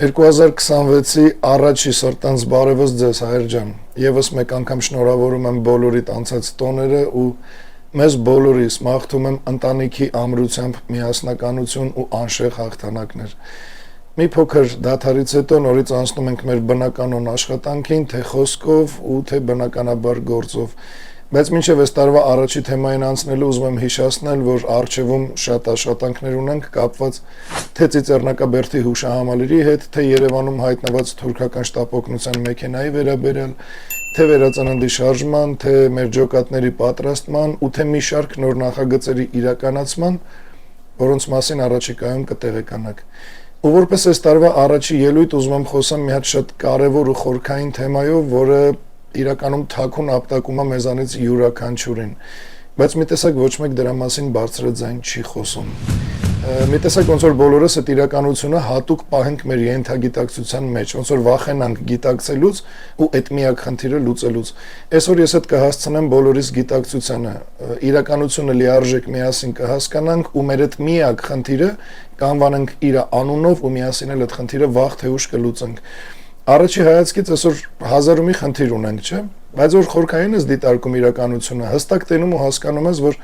2026-ի առաջի սրտանց բարևոս ձեզ Հայր ջան, եւս մեկ անգամ շնորհավորում եմ բոլորիդ անցած տոները ու մեզ բոլորիս մաղթում եմ ընտանիքի ամրությամբ միասնականություն ու անշեղ հաղթանակներ։ Մի փոքր դադարից հետո նորից անցնում ենք մեր բնականոն աշխատանքին, թե խոսքով ու թե բնականաբար գործով։ Բայց մինչև այս տարվա առաջի թեմային անցնելու ուզում եմ հիշեցնել, որ առջևում շատ աշխատանքներ ունենք կապված թե Ծիծեռնակաբերդի հուշահամալիրի հետ, թե Երևանում հայտնված թուրքական շտապօգնության մեքենայի վերաբերյալ, թե վերածննդի շարժման, թե մեր ջոկատների պատրաստման ու թե մի շարք նոր նախագծերի իրականացման, որոնց մասին առաջիկայում կտեղեկանաք։ Ու որպես այս տարվա առաջի ելույթ ուզում եմ խոսամ մի հատ շատ կարևոր ու խորքային թեմայով, որը իրականում թաքուն ապտակում է մեզանից յուրաքանչյուրին, բայց մի տեսակ ոչ մեկ դրա մասին բարձրաձայն չի խոսում։ Մի տեսակ ոնց որ բոլորս այդ իրականությունը հատուկ պահենք մեր ենթագիտակցության մեջ, ոնց որ վախենանք գիտակցելուց ու այդ միակ խնդիրը լուծելուց։ Այսօր ես այդ կհասցնեմ բոլորիս գիտակցությանը, իրականությունը լիարժեք միասին կհասկանանք ու մեր այդ միակ խնդիրը կանվանենք իր անունով ու միասին էլ այդ խնդիրը վաղ թե ուշ կլուծենք։ Առաջի հայացքից այսօր հազար ու մի խնդիր ունենք, չէ՞, բայց որ խորքային ես դիտարկում իրականությունը, հստակ տենում ու հասկանում ես, որ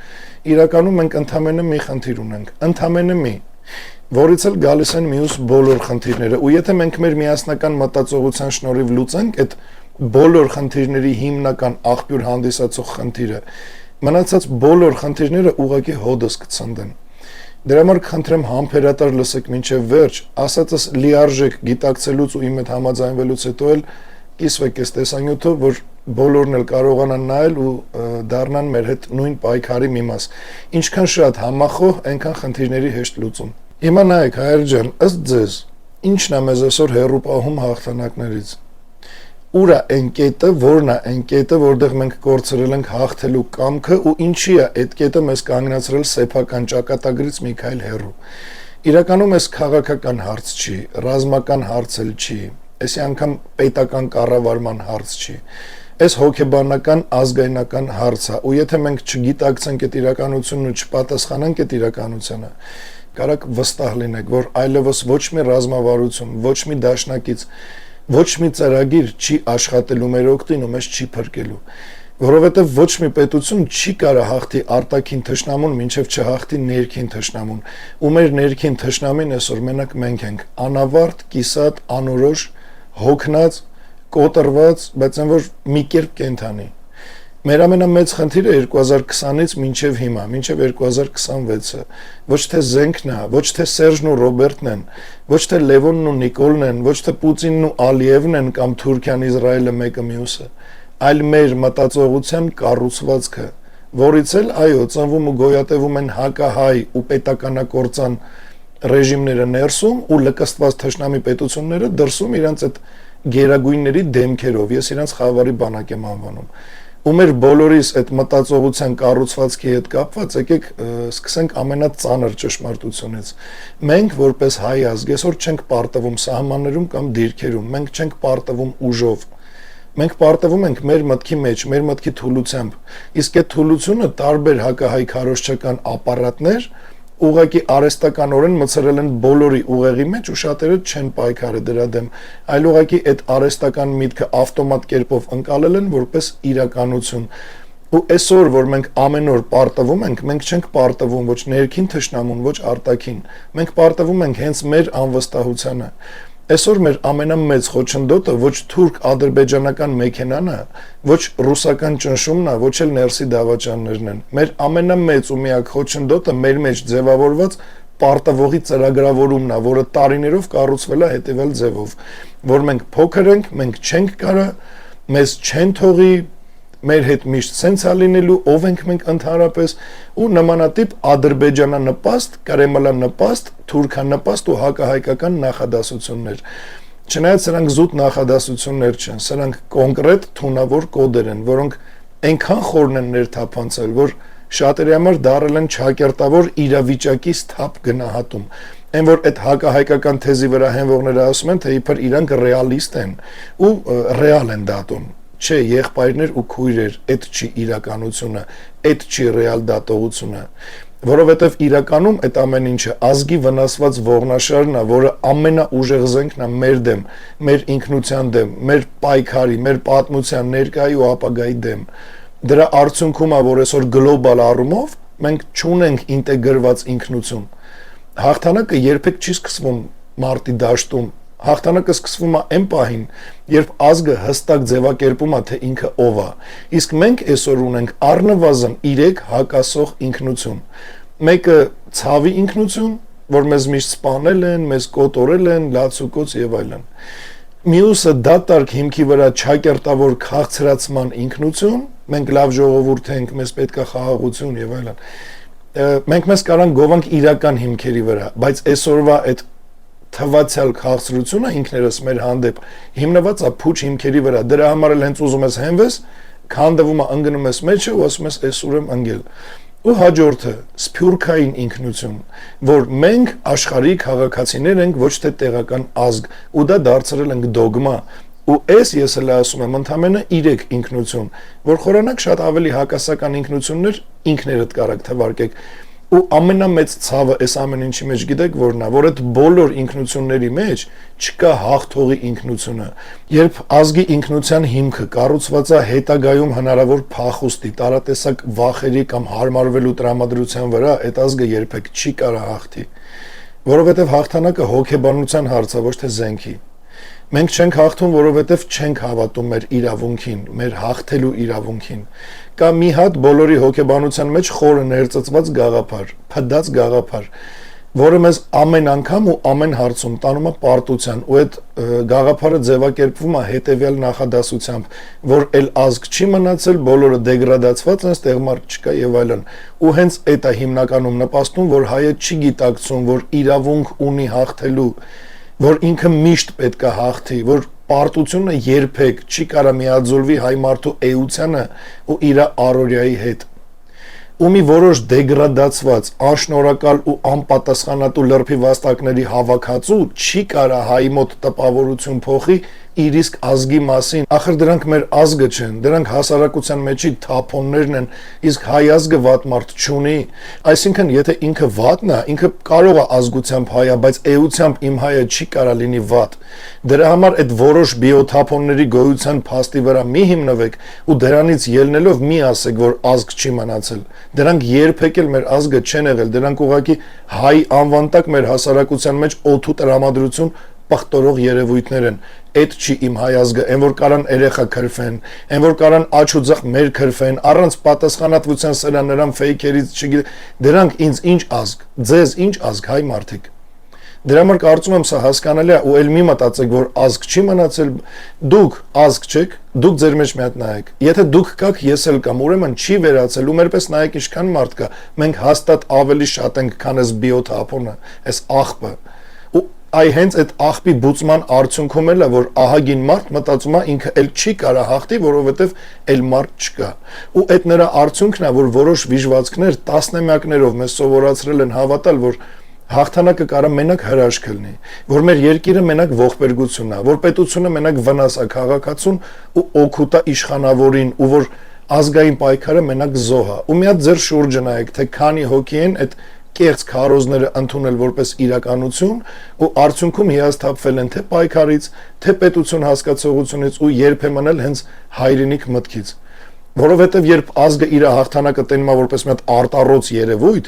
իրականում մենք ընդամենը մի խնդիր ունենք, ընդամենը մի, որից էլ գալիս են մյուս բոլոր խնդիրները, ու եթե մենք մեր միասնական մտածողության շնորհիվ լուծենք այդ բոլոր խնդիրների հիմնական աղբյուր հանդիսացող խնդիրը, մնացած բոլոր խնդիրները ուղղակի հոդս կցնդեն։ Դրա համար կխնդրեմ համբերատար լսեք մինչև վերջ, ասածս լիարժեք գիտակցելուց ու իմ հետ համաձայնվելուց հետո էլ կիսվեք այս տեսանյութով, որ բոլորն էլ կարողանան նայել ու դառնան մեր հետ նույն պայքարի մի մաս։ Ինչքան շատ համախոհ, այնքան խնդիրների հեշտ լուծում։ Հիմա նայեք Հայր ջան, ըստ ձեզ, ի՞նչն է մեզ այսօր հեռու պահում հաղթանակներից։ Ուր է այն կետը, որն է այն կետը, որտեղ մենք կորցրել ենք հաղթելու կամքը ու ինչի է այդ կետը մեզ կանգնացրել սեփական ճակատագրից մի քայլ հեռու։ Իրականում այս քաղաքական հարց չի, ռազմական հարց էլ չի, այսի անգամ պետական կառավարման հարց չի։ Այս հոգեբանական ազգայնական հարց է, ու եթե մենք չգիտակցենք այդ իրականությունն ու չպատասխանենք այդ իրականությանը, կարաք վստահ լինեք, որ այլևս ոչ մի ռազմավարություն, ոչ մի դաշնակից, ոչ մի ծրագիր չի աշխատելու մեր օգտին ու մեզ չի փրկելու, որովհետև ոչ մի պետություն չի կարող հաղթի արտաքին թշնամուն, մինչև չհաղթի ներքին թշնամուն, ու մեր ներքին թշնամին այսօր մենակ մենք ենք, անավարտ, կիսատ, անորոշ, հոգնած, կոտրված, բայց այն որ մի կերպ կենդանի։ Մեր ամենամեծ խնդիրը 2020-ից մինչև հիմա, մինչև 2026-ը, ոչ թե Զենքն է, ոչ թե Սերժն ու Ռոբերտն են, ոչ թե Լևոնն ու Նիկոլն են, ոչ թե Պուտինն ու Ալիևն են կամ Թուրքիան, Իսրայելը մեկը մյուսը, այլ մեր մտածողության կառուցվածքը, որից էլ այո, ծնվում ու գոյատևում են հակահայ ու պետականակործան ռեժիմները ներսում ու լկստված թշնամի պետությունները դրսում իրենց այդ գերագույնների դեմքերով, ես իրենց խավարի բանակ եմ անվանում։ Ու մեր բոլորիս այդ մտածողության կառուցվածքի հետ կապված եկեք սկսենք ամենածանր ճշմարտությունից։ Մենք որպես հայ ազգ այսօր չենք պարտվում սահմաններում կամ դիրքերում, մենք չենք պարտվում ուժով։ Մենք պարտվում ենք մեր մտքի մեջ, մեր մտքի թուլությամբ։ Իսկ այդ թուլությունը տարբեր հակահայ քարոզչական ապարատներ ուղղակի արհեստականորեն մցրել են բոլորի ուղեղի մեջ ու շատերը չեն պայքարել դրա դեմ, այլ ուղղակի այդ արհեստական միտքը ավտոմատ կերպով ընկալել են որպես իրականություն։ Ու այսօր, որ մենք ամեն օր պարտվում ենք, մենք չենք պարտվում ոչ ներքին թշնամուն, ոչ արտաքին, մենք պարտվում ենք հենց մեր անվստահությանը։ Այսօր մեր ամենամեծ խոչընդոտը ոչ թուրք-ադրբեջանական մեքենան է, ոչ ռուսական ճնշումն է, ոչ էլ ներսի դավաճաններն են։ Մեր ամենամեծ ու միակ խոչընդոտը մեր մեջ ձևավորված պարտվողի ծրագրավորումն է, որը տարիներով կառուցվել է հետևյալ ձևով, որ մենք փոքր ենք, մենք չենք կարող, մեզ չեն թողի, մեր հետ միշտ սենց է լինելու, ով ենք մենք ընդհանրապես ու նմանատիպ ադրբեջանանպաստ, կրեմլանպաստ, թուրքանպաստ ու հակահայկական նախադասություններ։ Չնայած սրանք զուտ նախադասություններ չեն, սրանք կոնկրետ թունավոր կոդեր են, որոնք այնքան խորն են ներթափանցել, որ շատերի համար դարել են չակերտավոր իրավիճակի սթափ գնահատում։ Այն որ այդ հակահայկական թեզի վրա հենվողները ասում են, թե իբր իրանք ռեալիստ են ու ռեալ են դատում։ Չէ, եղբայրներ ու քույրեր, այդ չի իրականությունը, այդ չի ռեալ դատողությունը։ Որովհետև իրականում այդ ամեն ինչը ազգի վնասված ողնաշարն է, որը ամենաուժեղ զենքն է մեր դեմ, մեր ինքնության դեմ, մեր պայքարի, մեր պատմության ներկայի ու ապագայի դեմ։ Դրա արդյունքում է, որ այսօր գլոբալ առումով մենք չունենք ինտեգրված ինքնություն։ Հաղթանակը երբեք չի սկսվում մարտի դաշտում, հաղթանակը սկսվում է այն պահին, երբ ազգը հստակ ձևակերպում է, թե ինքը ով է։ Իսկ մենք այսօր ունենք առնվազն 3 հակասող ինքնություն։ Մեկը ցավի ինքնություն, որ մեզ միշտ սպանել են, մեզ կոտորել են, լացուկոց եւ այլն։ Մյուսը դատարկ հիմքի վրա չակերտավոր քաղցրացման ինքնություն, մենք լավ ժողովուրդ ենք, մեզ պետք է խաղաղություն եւ այլն։ Մենք մեզ կարան գովանք իրական հիմքերի վրա, բայց այսօրվա այդ թվացial քաղցրությունը ինքներս մեր հանդեպ հիմնված է փուչ հիմքերի վրա։ Դրա համար էլ հենց ուզում ես հենվես, քանդվում է, ընկնում ես մեջը ու ասում ես այսօր եմ ընկել։ Ու հաջորդը սփյուռքային ինքնություն, որ մենք աշխարհի քաղաքացիներ ենք, ոչ թե տեղական ազգ, ու դա դարձրել ենք դոգմա։ Ու ես էլ ասում եմ ընդամենը 3 ինքնություն, որ խորանակ շատ ավելի հակասական ինքնություններ ինքներդ կարաք թվարկեք։ Ու ամենամեծ ցավը այս ամեն ինչի մեջ գիտեք որն է, որ այդ բոլոր ինքնությունների մեջ չկա հաղթողի ինքնությունը։ Երբ ազգի ինքնության հիմքը կառուցված է հետագայում հնարավոր փախուստի, տարատեսակ վախերի կամ հարմարվելու տրամադրության վրա, այդ ազգը երբեք չի կարող հաղթի, որովհետև հաղթանակը հոգեբանության հարց է, ոչ թե զենքի։ Մենք չենք հաղթում, որովհետև չենք հավատում մեր իրավունքին, մեր հաղթելու իրավունքին։ Կա մի հատ բոլորի հոգեբանության մեջ խորը ներծծված գաղափար, փդած գաղափար, որը մեզ ամեն անգամ ու ամեն հարցում տանում է պարտության, ու այդ գաղափարը ձևակերպվում է հետևյալ նախադասությամբ, որ այլ ազգ չի մնացել, բոլորը դեգրադացված են, ստեղ մարդ չկա եւ այլն։ Ու հենց այդ է հիմնականում նպաստում, որ հայը չի գիտակցում, որ իրավունք ունի հաղթելու, որ ինքը միշտ պետք է հաղթի, որ պարտությունը երբեք չի կարող միաձուլվի հայ մարդու էությանը ու իր առօրյայի հետ։ Ու մի որոշ դեգրադացված, անշնորհակալ ու անպատասխանատու լրբի վաստակների հավաքածու չի կարող հայի մոտ տպավորություն փոխի իր իսկ ազգի մասին։ Ախր դրանք մեր ազգը չեն, դրանք հասարակության մեջի թափոններն են, իսկ հայ ազգը վատ մարդ չունի։ Այսինքն, եթե ինքը վատն է, ինքը կարող է ազգությամբ հայ է, բայց էությամբ իմ հայը չի կարող լինի վատ։ Դրա համար այդ որոշ բիոթափոնների գոյության փաստի վրա մի հիմնվեք ու դրանից ելնելով մի ասեք, որ ազգ չի մնացել։ Դրանք երբեք էլ մեր ազգը չեն եղել, դրանք ուղղակի հայ անվան տակ մեր հասարակության մեջ օդու տրամադրություն պղտորող երևույթներ են։ Այդ չի իմ հայ ազգը, այն որ կարան երեխա քրֆեն, այն որ կարան աչ ու ձախ մեր քրֆեն, առանց պատասխանատվության սրա նրան ֆեյքերից չգիտեմ, դրանք ինձ ինչ ազգ, ձեզ ինչ ազգ, հայ մարդիկ։ Դրա համար կարծում եմ սա հասկանալի է, ու ել մի մտածեք, որ ազգ չի մնացել, դուք ազգ չեք, դուք ձեր մեջ մի հատ նայեք։ Եթե դուք կաք, ես էլ կամ, ուրեմն չի վերացել, ու մերպես նայեք ինչքան մարդ կա, մենք հաստատ ավելի շատ ենք, քան այս բիոթափոնը, այս աղբը։ Այ հենց այդ աղբի բուծման արդյունքում էլ է, որ ահագին մարդ մտածում է ինքը էլ չի կարող հաղթի, որովհետև էլ մարդ չկա։ Ու այդ նրա արդյունքն է, որ որոշ վիժվածքներ տասնամյակներով մեզ սովորացրել են հավատալ, որ հաղթանակը կարող մենակ հրաշք լինի, որ մեր երկիրը մենակ ողբերգությունն է, որ պետությունը մենակ վնաս է քաղաքացուն ու օգուտ է իշխանավորին, ու որ ազգային պայքարը մենակ զոհ է։ Ու մի հատ ձեր շուրջը նայեք, թե քանի հոգի են այդ կեղծ քարոզները ընդունել որպես իրականություն ու արդյունքում հիասթափվել են թե պայքարից, թե պետություն հասկացողությունից ու երբեմն էլ հենց հայրենիք մտքից։ Որովհետև երբ ազգը իր հաղթանակը տենում է որպես մի հատ արտառոց երևույթ,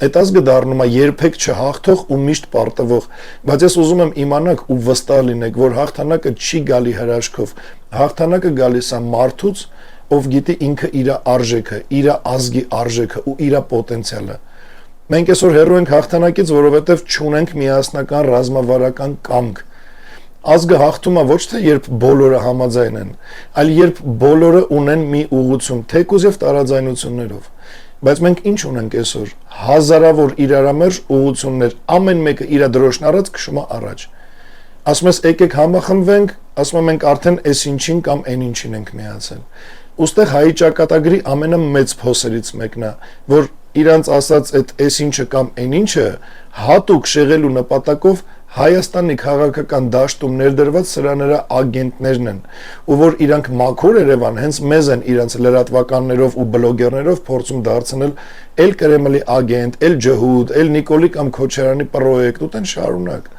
այդ ազգը դառնում է երբեք չհաղթող ու միշտ պարտվող։ Բայց ես ուզում եմ իմանաք ու վստահ լինեք, որ հաղթանակը չի գալի հրաշքով, հաղթանակը գալիս է մարդուց, ով գիտի ինքը իր արժեքը, իր ազգի արժեքը ու իր պոտենցիալը։ Մենք այսօր հեռու ենք հաղթանակից, որովհետև չունենք միասնական ռազմավարական կամք։ Ազգը հաղթում է ոչ թե երբ բոլորը համաձայն են, այլ երբ բոլորը ունեն մի ուղղություն, թեկուզ եւ տարաձայնություններով։ Բայց մենք ինչ ունենք այսօր։ Հազարավոր իրարամերժ ուղղություններ, ամեն մեկը իր դրոշն առած քշում է առաջ։ Ասում ես եկեք համախմբվենք, ասում եմ մենք արդեն այս ինչին կամ այն ինչին ենք միացել։ Ոստեղ հայի ճակատագրի ամենամեծ փոսերից մեկն է, որ իրանց ասած այդ այս ինչը կամ այն ինչը հատուկ շեղելու նպատակով Հայաստանի քաղաքական դաշտում ներդրված սրաները ագենտներն են, ու որ իրանք մաքուր Երևան հենց մեզ են իրանք լրատվականներով ու բլոգերներով փորձում դարձնել էլ Կրեմլի ագենտ, էլ ջհուդ, էլ Նիկոլի կամ Քոչարյանի պրոյեկտ ու տեն շարունակ,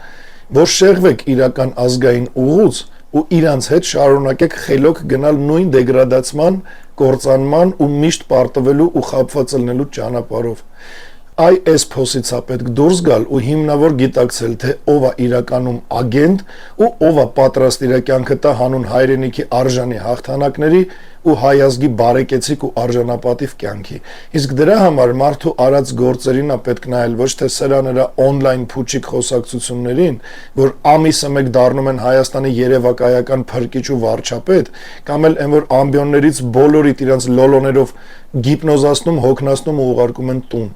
որ շեղվեք իրական ազգային ուղուց ու իրանց հետ շարունակեք խելոք գնալ նույն դեգրադացման, կործանման ու միշտ պարտվելու ու խաբված ելնելու ճանապարհով։ Այս փոսից է պետք դուրս գալ ու հիմնավոր գիտակցել, թե ով է իրականում ագենտ ու ով է պատրաստ իր կյանքը տա հանուն հայրենիքի արժանի հաղթանակների ու հայ ազգի բարեկեցիկ ու արժանապատիվ կյանքի։ Իսկ դրա համար մարդու արած գործերին է պետք նայել, ոչ թե սրաները օնլայն փուչիկ խոսակցություններին, որ ամիսը մեկ դառնում են Հայաստանի երևակայական փրկիչ ու վարչապետ, կամ էլ այն որ ամբիոններից բոլորիդ իրենց լոլոներով գիպնոզացնում, հոգնածնում ու ուղարկում են տուն։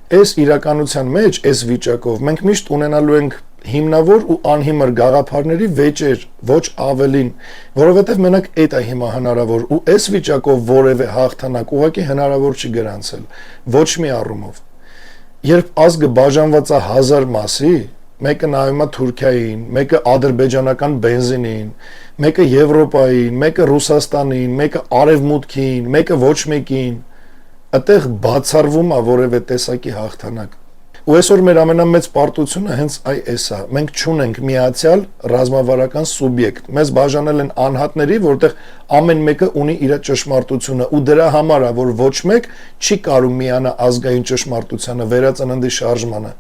Այս իրականության մեջ, այս վիճակով մենք միշտ ունենալու ենք հիմնավոր ու անհիմար գաղափարների վեճեր, ոչ ավելին, որովհետև մենակ այդ է հիմա հնարավոր ու այս վիճակով որևէ հաղթանակ ուղղակի հնարավոր չի գրանցել, ոչ մի առումով։ Երբ ազգը բաժանված է 1000 մասի, մեկը նայում է Թուրքիային, մեկը ադրբեջանական բենզինին, մեկը Եվրոպային, մեկը Ռուսաստանին, մեկը Արևմուտքին, մեկը ոչ մեկին, այդտեղ բացառվում է որևէ տեսակի հաղթանակ։ Ու այսօր մեր ամենամեծ պարտությունը հենց այս է։ Մենք չունենք միացյալ ռազմավարական սուբյեկտ։ Մեզ բաժանել են անհատների, որտեղ ամեն մեկը ունի իր ճշմարտությունը, ու դրա համար է, որ ոչ մեկ չի կարող միանա ազգային ճշմարտությանը, վերածննդի շարժմանը։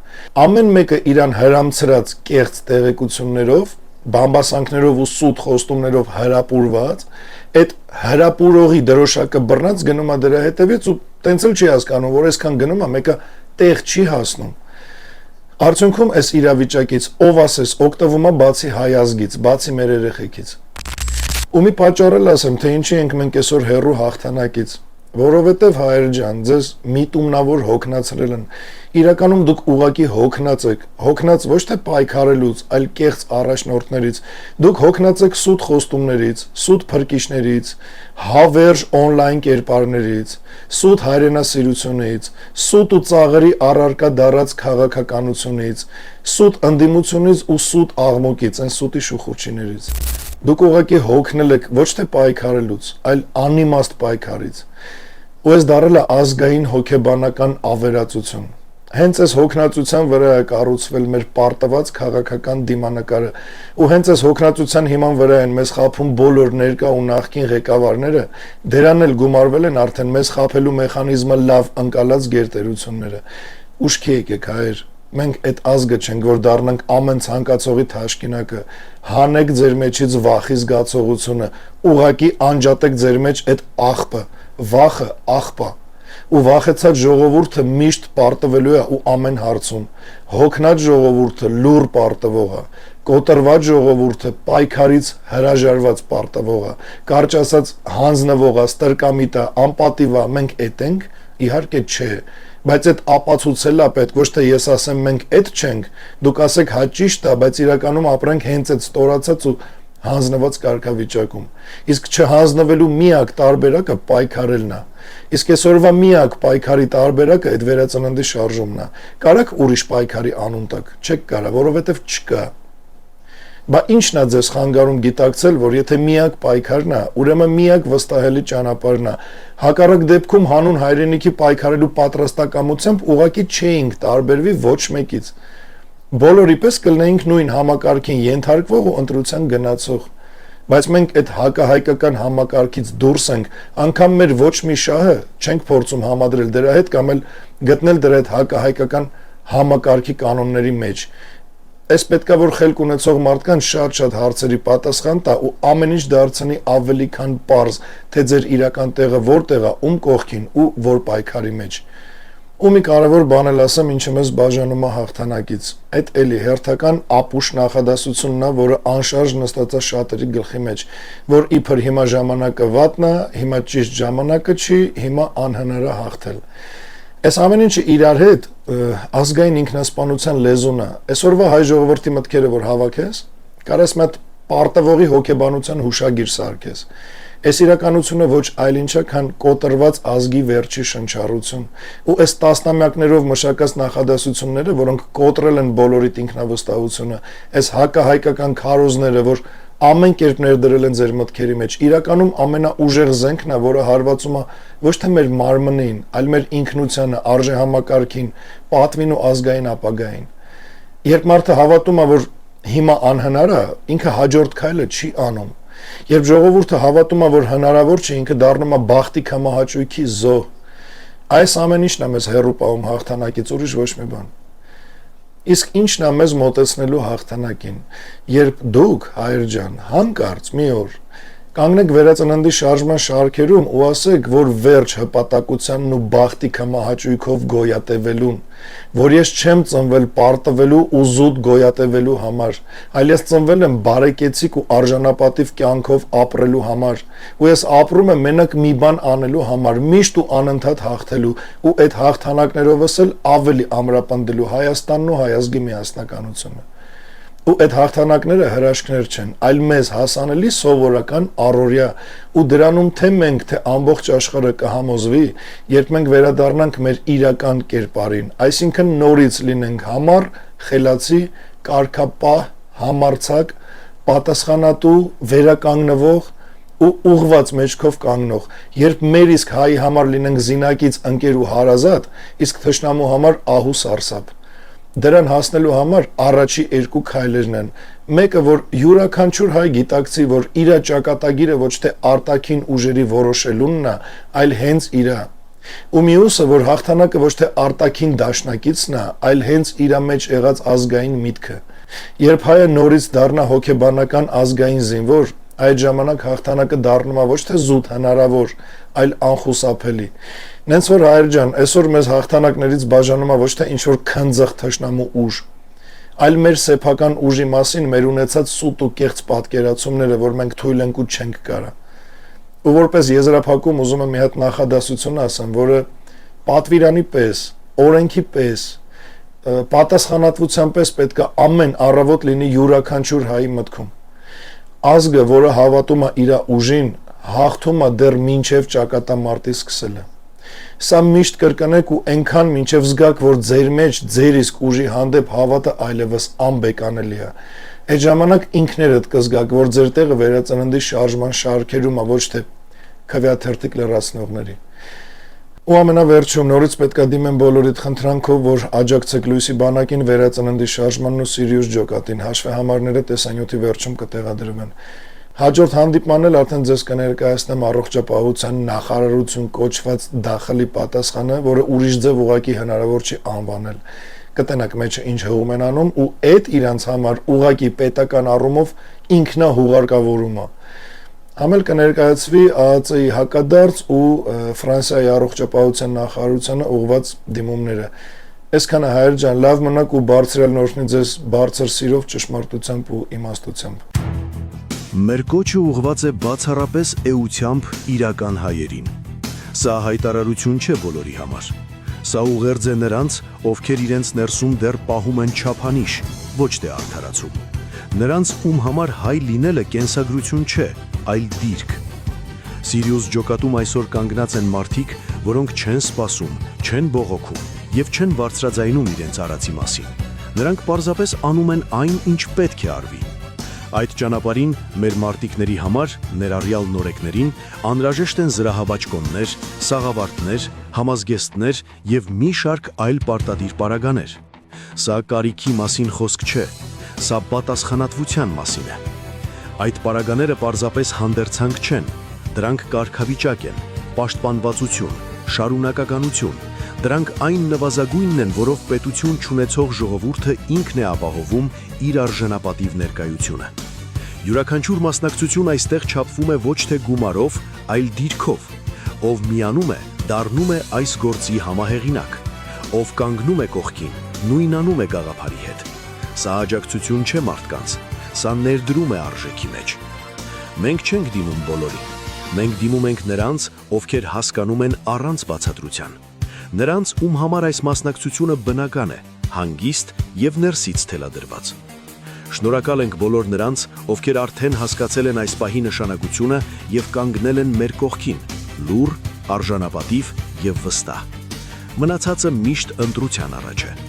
Ամեն մեկը իրան հրամցրած կեղծ տեղեկություններով, բամբասանքներով ու սուտ խոստումներով հրապուրված, այդ հրապուրողի դրոշակը բռնած գնում է դրա հետևից ու տենց էլ չի հասկանում, որ այսքան գնում է, մեկը տեղ չի հասնում։ Արդյունքում այս իրավիճակից ով ասես օգտվում է բացի հայ ազգից, բացի մեր երեխեքից։ Ու մի պատճառել ասեմ, թե ինչի ենք մենք այսօր հեռու հաղթանակից, որովհետև հայեր ջան, ձեզ միտումնավոր հոգնածրել են։ Իրականում դուք ուղակի հոգնած եք, հոգնած ոչ թե պայքարելուց, այլ կեղծ առաջնորդներից, դուք հոգնած եք սուտ խոստումներից, սուտ փրկիչներից, հավերժ օնլայն կերպարներից, սուտ հայրենասիրությունից, սուտ ու ծաղրի առարկա դարած քաղաքականությունից, սուտ ընդդիմությունից ու սուտ աղմուկից, այն սուտի շուխուրջիներից։ Դուք ուղղակի հոգնել եք ոչ թե պայքարելուց, այլ անիմաստ պայքարից։ Ու այս դարել է ազգային հոգեբանական ավերածություն։ Հենց այս հոգնածության վրա է կառուցվել մեր պարտված քաղաքական դիմանկարը, ու հենց այս հոգնածության հիման վրա են մեզ խաբում բոլոր ներկա ու նախկին ղեկավարները, դրան էլ գումարվել են արդեն մեզ խաբելու մեխանիզմը լավ ընկալած գերտերությունները։ Ուշքի եկեք հայեր, մենք այդ ազգը չենք, որ դառնանք ամեն ցանկացողի թաշկինակը, հանեք ձեր մեջից վախի զգացողությունը, ուղակի անջատեք ձեր մեջ այդ աղբը, վախը աղբա, ու վախեցած ժողովուրդը միշտ պարտվելու է ու ամեն հարցում, հոգնած ժողովուրդը լուր պարտվող է, կոտրված ժողովուրդը պայքարից հրաժարված պարտվող է, կարճ ասած հանձնվող է, ստրկամիտ է, անպատիվ է, մենք էդ ենք, իհարկե չէ, բայց այդ ապացուցելա պետք, ոչ թե ես ասեմ մենք այդ չենք, դուք ասեք հա ճիշտ է, բայց իրականում ապրենք հենց այդ ստորացած ու հանձնված կարգավիճակում։ Իսկ չհանձնվելու միակ տարբերակը պայքարելն է։ Իսկ այսօրվա միակ պայքարի տարբերակը այդ վերածննդի շարժումն է։ Կարաք ուրիշ պայքարի անուն տակ, չեք կարա, որովհետև չկա։ Բա ինչն է ձեզ խանգարում գիտակցել, որ եթե միակ պայքարն է, ուրեմն միակ վստահելի ճանապարհն է։ Հակառակ դեպքում հանուն հայրենիքի պայքարելու պատրաստակամությամբ ուղղակի չէինք տարբերվի ոչ մեկից։ Բոլորի պես կլինեինք նույն համակարգին ենթարկվող ու ընտրության գնացող, բայց մենք այդ հակահայկական համակարգից դուրս ենք, անգամ մեր ոչ մի շահը չենք փորձում համադրել դրա հետ կամ էլ գտնել դրա այդ հակահայկական համակարգի կանոնների մեջ։ Այս պետքա որ խելք ունեցող մարդկանց շատ հարցերի պատասխան տա ու ամեն ինչ դարձնի ավելի քան պարզ, թե ձեր իրական տեղը որտեղ է, ում կողքին ու որ պայքարի մեջ։ Ու մի կարևոր բան էլ ասեմ, ինչը մեզ բաժանում է հաղթանակից։ Այդ էլի հերթական ապուշ նախադասությունն է, որը անշարժ նստած է շատերի գլխի մեջ, որ իբր հիմա ժամանակը վատն է, հիմա ճիշտ ժամանակը չի, հիմա անհնար է հաղթել։ Այս ամեն ինչը իրար հետ ազգային ինքնասպանության լեզուն է։ Այսօրվա հայ ժողովրդի մտքերը որ հավաքես, կարես մատ պարտվողի հոգեբանության հուշագիր սարքես։ Այս իրականությունը ոչ այլ ինչ է, քան կոտրված ազգի վերջի շնչառություն։ Ու այս տասնամյակներով մշակած նախադասությունները, որոնք կոտրել են բոլորիդ ինքնավստահությունը, այս հակահայկական քարոզները, որ ամեն կերպ ներդրել են ձեր մտքերի մեջ, իրականում ամենաուժեղ զենքն է, որը հարվածում է ոչ թե մեր մարմնին, այլ մեր ինքնությանը, արժեհամակարգին, պատվին ու ազգային ապագային։ Երբ մարդը հավատում է, որ հիմա անհնար է, ինքը հաջորդ քայլը չի անում։ Երբ ժողովուրդը հավատում է, որ հնարավոր չէ, ինքը դառնում է բախտի կամահաճույքի զոհ։ Այս ամեն ինչն է մեզ հեռու պահում հաղթանակից, ուրիշ ոչ մի բան։ Իսկ ինչն է մեզ մոտեցնելու հաղթանակին, երբ դուք, հայր ջան, հանկարծ մի օր կանգնեք վերածննդի շարժման շարքերում ու ասեք, որ վերջ հպատակությանն ու բախտի կամահաճույքով գոյատևելուն, որ ես չեմ ծնվել պարտվելու ու զուտ գոյատևելու համար, այլ ես ծնվել եմ բարեկեցիկ ու արժանապատիվ կյանքով ապրելու համար, ու ես ապրում եմ մենակ մի բան անելու համար, միշտ ու անընդհատ հաղթելու, ու այդ հաղթանակներովս էլ ավելի ամրապնդելու Հայաստանն ու հայ ազգի միասնականությունը։ Ու այդ հաղթանակները հրաշքներ չեն, այլ մեզ հասանելի սովորական առօրյա, ու դրանում թե մենք, թե ամբողջ աշխարհը կհամոզվի, երբ մենք վերադառնանք մեր իրական կերպարին, այսինքն նորից լինենք համառ, խելացի, կարգապահ, համարձակ, պատասխանատու, վերականգնվող ու ուղղված մեջքով կանգնող, երբ մեր իսկ հայի համար լինենք զինակից ընկեր ու հարազատ, իսկ թշնամու համար ահ ու սարսափ։ Դրան հասնելու համար առաջի երկու քայլերն են։ Մեկը, որ յուրաքանչյուր հայ գիտակցի, որ իր ճակատագիրը ոչ թե արտաքին ուժերի որոշելունն է, այլ հենց իր։ Ու մյուսը, որ հաղթանակը ոչ թե արտաքին դաշնակիցն է, այլ հենց իր մեջ եղած ազգային միտքը։ Երբ հայը նորից դառնա հոգեբանական ազգային զինվոր, այդ ժամանակ հաղթանակը դառնում է ոչ թե զուտ հնարավոր, այլ անխուսափելի։ Նենց որ հայր ջան, այսօր մեզ հաղթանակներից բաժանում է ոչ թե ինչ-որ քնձղ թշնամու ուժ, այլ մեր սեփական ուժի մասին մեր ունեցած սուտ ու կեղծ պատկերացումները, որ մենք թույլ ենք ու չենք կարա։ Ու որպես եզրափակում ուզում եմ մի հատ նախադասություն ասեմ, որը պատվիրանի պես, օրենքի պես, պատասխանատվության պես պետք է ամեն առավոտ լինի յուրաքանչյուր հայի մտքում։ Ազգը, որը հավատում է իր ուժին, հաղթում է դեռ մինչև ճակատամարտի սկսելը։ Սա միշտ կրկնեք ու այնքան մինչև զգաք, որ ձեր մեջ ձեր իսկ ուժի հանդեպ հավատը այլևս անբեկանելի է։ Այդ ժամանակ ինքներդ կզգաք, որ ձեր տեղը վերածննդի շարժման շարքերում է, ոչ թե քվեաթերթիկ լրացնողների։ Ու ամենավերջում նորից պետք է դիմեմ բոլորիդ խնդրանքով, որ աջակցեք Լույսի բանակին վերածննդի շարժմանն ու Սիրիուս ջոկատին, հաշվեհամարները տեսանյութի վերջում կտեղադրվեն։ Հաջորդ հանդիպմանն էլ արդեն ձեզ կներկայացնեմ առողջապահության նախարարություն կոչված դախլի պատասխանը, որը ուրիշ ձև ուղղակի հնարավոր չի անվանել։ Կտենակ մեջը ինչ հողում են անում ու այդ իրանց համար ուղղակի պետական առումով ինքնահուղարկավորումը։ Համել կներկայացվի ԱԱԾ-ի հակադարձ ու Ֆրանսիայի առողջապահության նախարարությանը ուղղված դիմումները։ Այսքանը հայր ջան, լավ մնաք ու բարձրալ նորհնի ձեզ բարձր սիրով, ճշմարտությամբ ու իմաստությամբ։ Մեր կոչը ուղղված է բացառապես էությամբ իրական հայերին։ Սա հայտարարություն չէ բոլորի համար։ Սա ուղերձ է նրանց, ովքեր իրենց ներսում դեռ պահում են չափանիշ, ոչ թե արդարացում։ Նրանց, ում համար հայ լինելը կենսագրություն չէ, այլ դիրք։ Սիրիուս ջոկատում այսօր կանգնած են մարդիկ, որոնք չեն սպասում, չեն բողոքում եւ չեն բարձրաձայնում իրենց արածի մասին։ Նրանք պարզապես անում են այն, ինչ պետք է արվի։ Այդ ճանապարհին մեր մարտիկների համար, ներառյալ նորեկներին, անհրաժեշտ են զրահաբաճկոններ, սաղավարտներ, համազգեստներ եւ մի շարք այլ պարտադիր պարագաներ։ Սա կարիքի մասին խոսք չէ, սա պատասխանատվության մասին է։ Այդ պարագաները պարզապես հանդերձանք չեն, դրանք կարգավիճակ են, պաշտպանվածություն, շարունակականություն։ Դրանք այն նվազագույնն են, որով պետություն չունեցող ժողովուրդը ինքն է ապահովում իր արժանապատիվ ներկայությունը։ Յուրաքանչյուր մասնակցություն այստեղ չափվում է ոչ թե գումարով, այլ դիրքով։ Ով միանում է, դառնում է այս գործի համահեղինակ։ Ով կանգնում է կողքին, նույնանում է գաղափարի հետ։ Սա աջակցություն չէ մարդկանց, սա ներդրում է արժեքի մեջ։ Մենք չենք դիմում բոլորին։ Մենք դիմում ենք նրանց, ովքեր հասկանում են առանց բացատրության։ Նրանց, ում համար այս մասնակցությունը բնական է, հանգիստ եւ ներսից թելադրված։ Շնորհակալ ենք բոլոր նրանց, ովքեր արդեն հասկացել են այս պահի նշանակությունը եւ կանգնել են մեր կողքին, լուռ, արժանապատիվ եւ վստահ։ Մնացածը միշտ ընտրության առաջ է։